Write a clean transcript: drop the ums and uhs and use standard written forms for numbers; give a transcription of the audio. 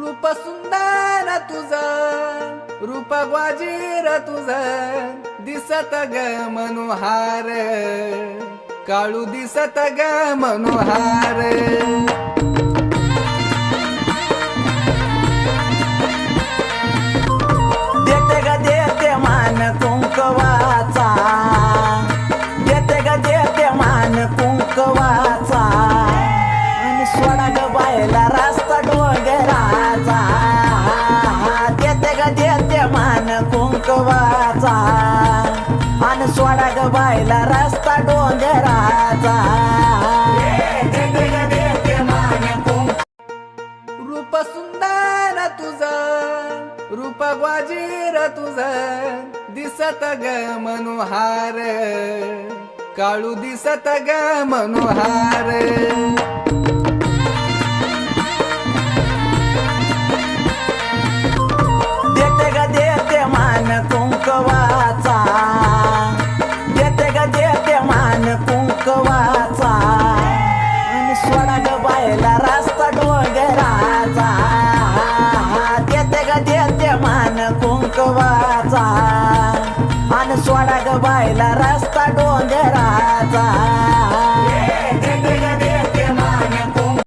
रूप सुंदर तुझं, रूप ग्वाजीर तुझं, दिसत ग मनोहार, काळू दिसत ग मनोहार. देते ग देते मान कुंकवाचा, देते ग देते मान कुंकवाचा, आणि सोडा ग बायला रस्ता डोंगराचा. देते ग देते मान कुंकवाचा, आणि सोडा ग बायला रस्ता डोंगराचा. देते ग देते मान रूप सुंदर तुझं, रूप ग्वाजीर तुझं, दिसत ग मनोहार, काळू दिसत ग मनोहार. देते ग देते मान कुंकवाचा, देते ग देते मान कुंकवाचा, आणि सोडा ग बायला रस्ता डोंगराचा. देते ग देते मान कुंकवाचा, आणि सोडा ग बायला रस्ता डोंगराचा.